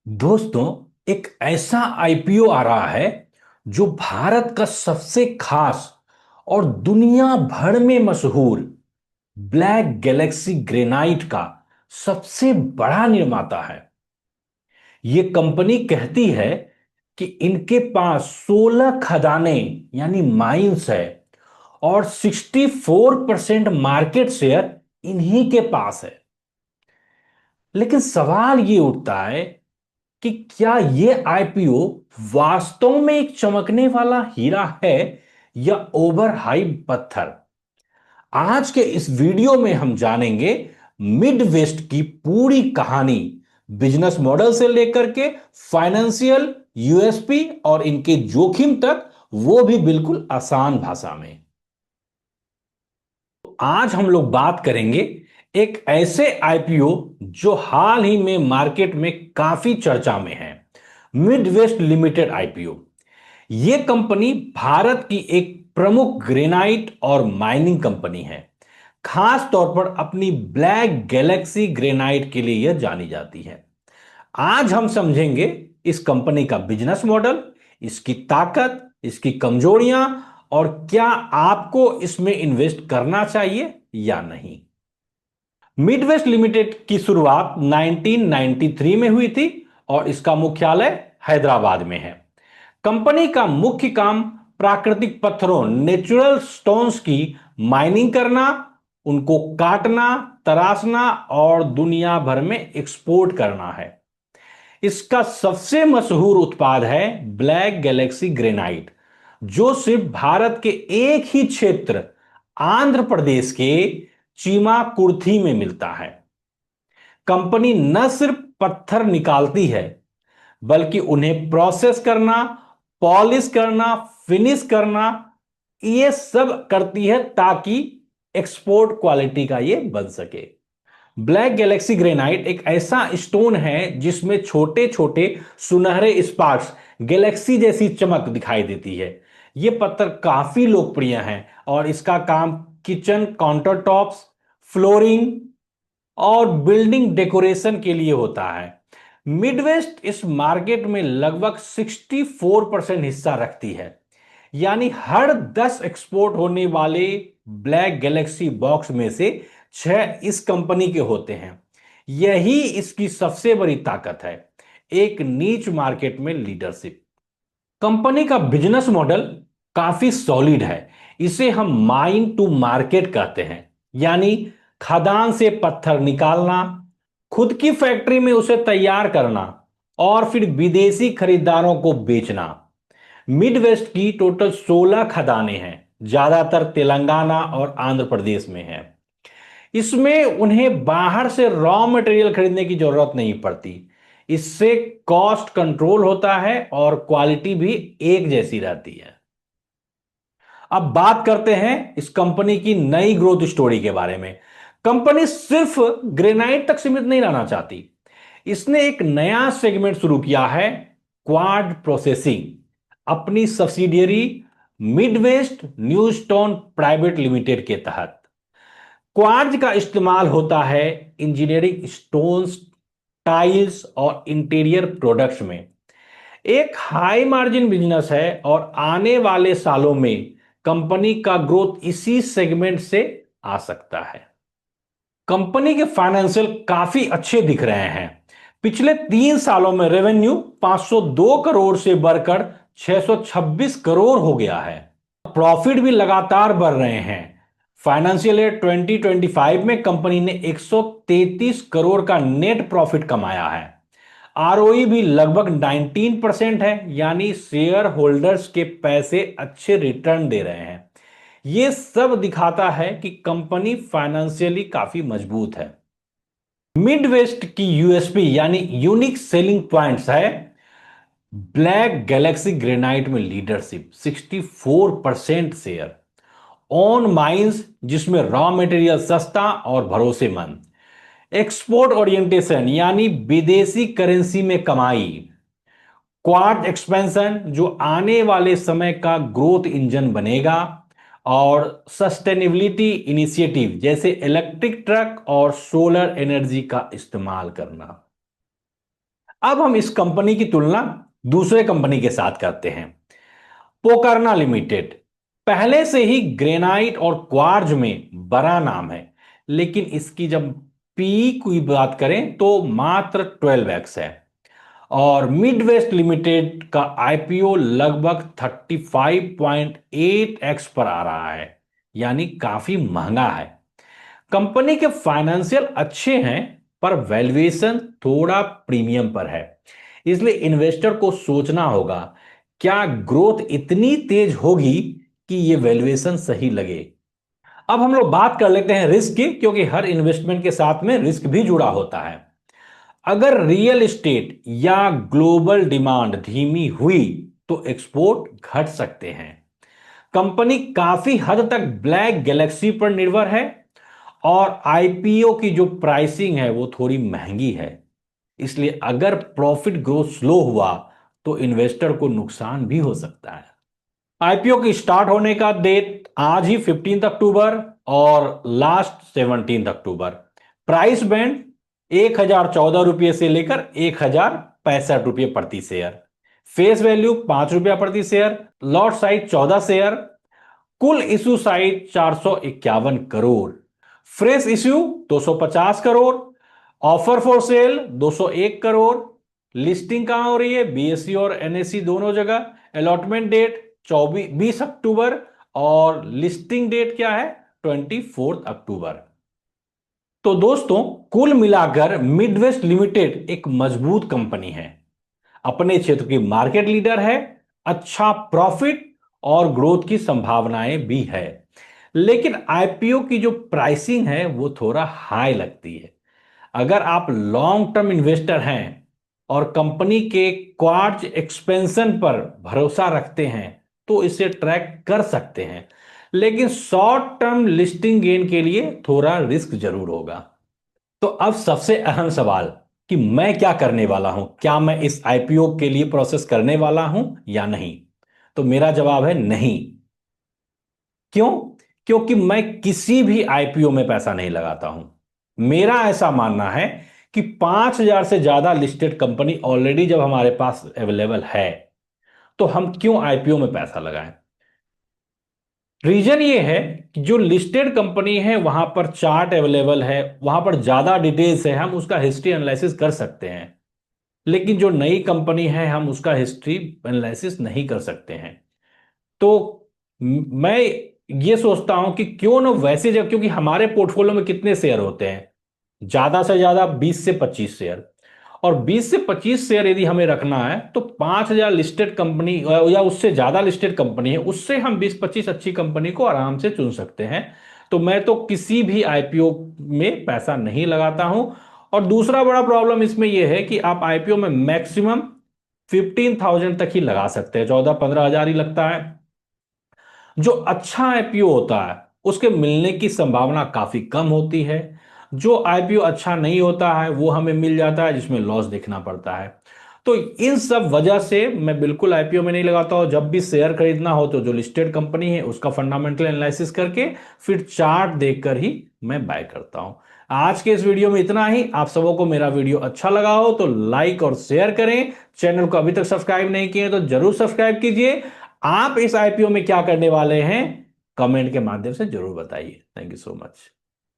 दोस्तों, एक ऐसा आईपीओ आ रहा है जो भारत का सबसे खास और दुनिया भर में मशहूर ब्लैक गैलेक्सी ग्रेनाइट का सबसे बड़ा निर्माता है। यह कंपनी कहती है कि इनके पास 16 खदानें यानी माइंस है और 64% मार्केट शेयर इन्हीं के पास है। लेकिन सवाल ये उठता है कि क्या यह आईपीओ वास्तव में एक चमकने वाला हीरा है या ओवर हाइप पत्थर। आज के इस वीडियो में हम जानेंगे मिड वेस्ट की पूरी कहानी, बिजनेस मॉडल से लेकर के फाइनेंशियल यूएसपी और इनके जोखिम तक, वो भी बिल्कुल आसान भाषा में। आज हम लोग बात करेंगे एक ऐसे आईपीओ जो हाल ही में मार्केट में काफी चर्चा में है, मिडवेस्ट लिमिटेड आईपीओ। यह कंपनी भारत की एक प्रमुख ग्रेनाइट और माइनिंग कंपनी है। खास तौर पर अपनी ब्लैक गैलेक्सी ग्रेनाइट के लिए यह जानी जाती है। आज हम समझेंगे इस कंपनी का बिजनेस मॉडल, इसकी ताकत, इसकी कमजोरियां और क्या आपको इसमें इन्वेस्ट करना चाहिए या नहीं। मिडवेस्ट लिमिटेड की शुरुआत 1993 में हुई थी और इसका मुख्यालय हैदराबाद में है। कंपनी का मुख्य काम प्राकृतिक पत्थरों, नेचुरल स्टोन्स की माइनिंग करना, उनको काटना, तराशना और दुनिया भर में एक्सपोर्ट करना है। इसका सबसे मशहूर उत्पाद है ब्लैक गैलेक्सी ग्रेनाइट, जो सिर्फ भारत के एक ही क्षेत्र आंध्र प्रदेश के चीमाकुर्थी में मिलता है। कंपनी न सिर्फ पत्थर निकालती है बल्कि उन्हें प्रोसेस करना, पॉलिश करना, फिनिश करना, ये सब करती है ताकि एक्सपोर्ट क्वालिटी का ये बन सके। ब्लैक गैलेक्सी ग्रेनाइट एक ऐसा स्टोन है जिसमें छोटे छोटे सुनहरे स्पार्क्स, गैलेक्सी जैसी चमक दिखाई देती है। यह पत्थर काफी लोकप्रिय है और इसका काम किचन काउंटर टॉप्स, फ्लोरिंग और बिल्डिंग डेकोरेशन के लिए होता है। मिडवेस्ट इस मार्केट में लगभग 64% हिस्सा रखती है, यानी हर 10 एक्सपोर्ट होने वाले ब्लैक गैलेक्सी बॉक्स में से 6 इस कंपनी के होते हैं। यही इसकी सबसे बड़ी ताकत है, एक नीच मार्केट में लीडरशिप। कंपनी का बिजनेस मॉडल काफी सॉलिड है। इसे हम माइन टू मार्केट कहते हैं, यानी खदान से पत्थर निकालना, खुद की फैक्ट्री में उसे तैयार करना और फिर विदेशी खरीदारों को बेचना। मिडवेस्ट की टोटल 16 खदानें हैं, ज्यादातर तेलंगाना और आंध्र प्रदेश में है। इसमें उन्हें बाहर से रॉ मटेरियल खरीदने की जरूरत नहीं पड़ती। इससे कॉस्ट कंट्रोल होता है और क्वालिटी भी एक जैसी रहती है। अब बात करते हैं इस कंपनी की नई ग्रोथ स्टोरी के बारे में। कंपनी सिर्फ ग्रेनाइट तक सीमित नहीं रहना चाहती। इसने एक नया सेगमेंट शुरू किया है, क्वाड प्रोसेसिंग, अपनी subsidiary Midwest new stone private limited के तहत। क्वार्ज का इस्तेमाल होता है इंजीनियरिंग स्टोन्स, टाइल्स और इंटीरियर प्रोडक्ट्स में। एक हाई मार्जिन बिजनेस है और आने वाले सालों में कंपनी का ग्रोथ इसी सेगमेंट से आ सकता है। कंपनी के फाइनेंशियल काफी अच्छे दिख रहे हैं। पिछले 3 सालों में रेवेन्यू 502 करोड़ से बढ़कर 626 करोड़ हो गया है। प्रॉफिट भी लगातार बढ़ रहे हैं। फाइनेंशियल ईयर 2025 में कंपनी ने 133 करोड़ का नेट प्रॉफिट कमाया है। आरओई भी लगभग 19% है, यानी शेयर होल्डर्स के पैसे अच्छे रिटर्न दे रहे हैं। यह सब दिखाता है कि कंपनी फाइनेंशियली काफी मजबूत है। मिडवेस्ट की यूएसपी यानी यूनिक सेलिंग पॉइंट्स है ब्लैक गैलेक्सी ग्रेनाइट में लीडरशिप, 64% शेयर, ऑन माइंस जिसमें रॉ मटेरियल सस्ता और भरोसेमंद, एक्सपोर्ट ओरिएंटेशन यानी विदेशी करेंसी में कमाई, क्वाड एक्सपेंशन जो आने वाले समय का ग्रोथ इंजन बनेगा, और सस्टेनेबिलिटी इनिशिएटिव जैसे इलेक्ट्रिक ट्रक और सोलर एनर्जी का इस्तेमाल करना। अब हम इस कंपनी की तुलना दूसरे कंपनी के साथ करते हैं। पोकारना लिमिटेड पहले से ही ग्रेनाइट और क्वार्ज में बड़ा नाम है, लेकिन इसकी जब पी की बात करें तो मात्र 12x है। और मिडवेस्ट लिमिटेड का आईपीओ लगभग 35.8x पर आ रहा है, यानी काफी महंगा है। कंपनी के फाइनेंशियल अच्छे हैं, पर वैल्यूएशन थोड़ा प्रीमियम पर है। इसलिए इन्वेस्टर को सोचना होगा, क्या ग्रोथ इतनी तेज होगी कि ये वैल्यूएशन सही लगे। अब हम लोग बात कर लेते हैं रिस्क की, क्योंकि हर इन्वेस्टमेंट के साथ में रिस्क भी जुड़ा होता है। अगर रियल एस्टेट या ग्लोबल डिमांड धीमी हुई तो एक्सपोर्ट घट सकते हैं। कंपनी काफी हद तक ब्लैक गैलेक्सी पर निर्भर है, और आईपीओ की जो प्राइसिंग है वो थोड़ी महंगी है। इसलिए अगर प्रॉफिट ग्रोथ स्लो हुआ तो इन्वेस्टर को नुकसान भी हो सकता है। आईपीओ की स्टार्ट होने का डेट आज ही 15 अक्टूबर और लास्ट 17 अक्टूबर। प्राइस बैंड 1014 रुपये से लेकर 1065 रुपये प्रति शेयर। फेस वैल्यू ₹5 प्रति शेयर। Lot size 14 share. कुल issue size 451 crore. Fresh issue 250 crore. Offer for sale 201 crore. Listing कहां हो रही है? बीएसई और एनएसई दोनों जगह। अलॉटमेंट डेट 20 अक्टूबर, और लिस्टिंग डेट क्या है? 24 अक्टूबर। तो दोस्तों, कुल मिलाकर मिडवेस्ट लिमिटेड एक मजबूत कंपनी है, अपने क्षेत्र की मार्केट लीडर है, अच्छा प्रॉफिट और ग्रोथ की संभावनाएं भी है। लेकिन आईपीओ की जो प्राइसिंग है वो थोड़ा हाई लगती है। अगर आप लॉन्ग टर्म इन्वेस्टर हैं और कंपनी के क्वार्ट एक्सपेंशन पर भरोसा रखते हैं तो इसे ट्रैक कर सकते हैं, लेकिन शॉर्ट टर्म लिस्टिंग गेन के लिए थोड़ा रिस्क जरूर होगा। तो अब सबसे अहम सवाल कि मैं क्या करने वाला हूं, क्या मैं इस आईपीओ के लिए प्रोसेस करने वाला हूं या नहीं? तो मेरा जवाब है नहीं। क्यों? क्योंकि मैं किसी भी आईपीओ में पैसा नहीं लगाता हूं। मेरा ऐसा मानना है कि 5,000 से ज्यादा लिस्टेड कंपनी ऑलरेडी जब हमारे पास अवेलेबल है, तो हम क्यों आईपीओ में पैसा लगाएं? रीजन ये है कि जो लिस्टेड कंपनी है वहां पर चार्ट अवेलेबल है, वहां पर ज्यादा डिटेल्स है, हम उसका हिस्ट्री एनालिसिस कर सकते हैं। लेकिन जो नई कंपनी है हम उसका हिस्ट्री एनालिसिस नहीं कर सकते हैं। तो मैं ये सोचता हूं कि क्यों ना वैसे, जब क्योंकि हमारे पोर्टफोलियो में कितने शेयर होते हैं? ज्यादा से ज्यादा 20 से 25 शेयर। और 20 से 25 शेयर यदि हमें रखना है तो 5,000 लिस्टेड कंपनी या उससे ज्यादा लिस्टेड कंपनी है, उससे हम 20-25 अच्छी कंपनी को आराम से चुन सकते हैं। तो मैं तो किसी भी आईपीओ में पैसा नहीं लगाता हूं। और दूसरा बड़ा प्रॉब्लम इसमें यह है कि आप आईपीओ में मैक्सिमम 15,000 तक ही लगा सकते हैं, 14-15 हजार ही लगता है। जो अच्छा आईपीओ होता है उसके मिलने की संभावना काफी कम होती है। जो आईपीओ अच्छा नहीं होता है वो हमें मिल जाता है जिसमें लॉस देखना पड़ता है। तो इन सब वजह से मैं बिल्कुल आईपीओ में नहीं लगाता हूं। जब भी शेयर खरीदना हो तो जो लिस्टेड कंपनी है उसका फंडामेंटल एनालिसिस करके फिर चार्ट देखकर ही मैं बाय करता हूं। आज के इस वीडियो में इतना ही। आप सबों को मेरा वीडियो अच्छा लगा हो तो लाइक और शेयर करें। चैनल को अभी तक सब्सक्राइब नहीं किए तो जरूर सब्सक्राइब कीजिए। आप इस आईपीओ में क्या करने वाले हैं कमेंट के माध्यम से जरूर बताइए। Thank you so much.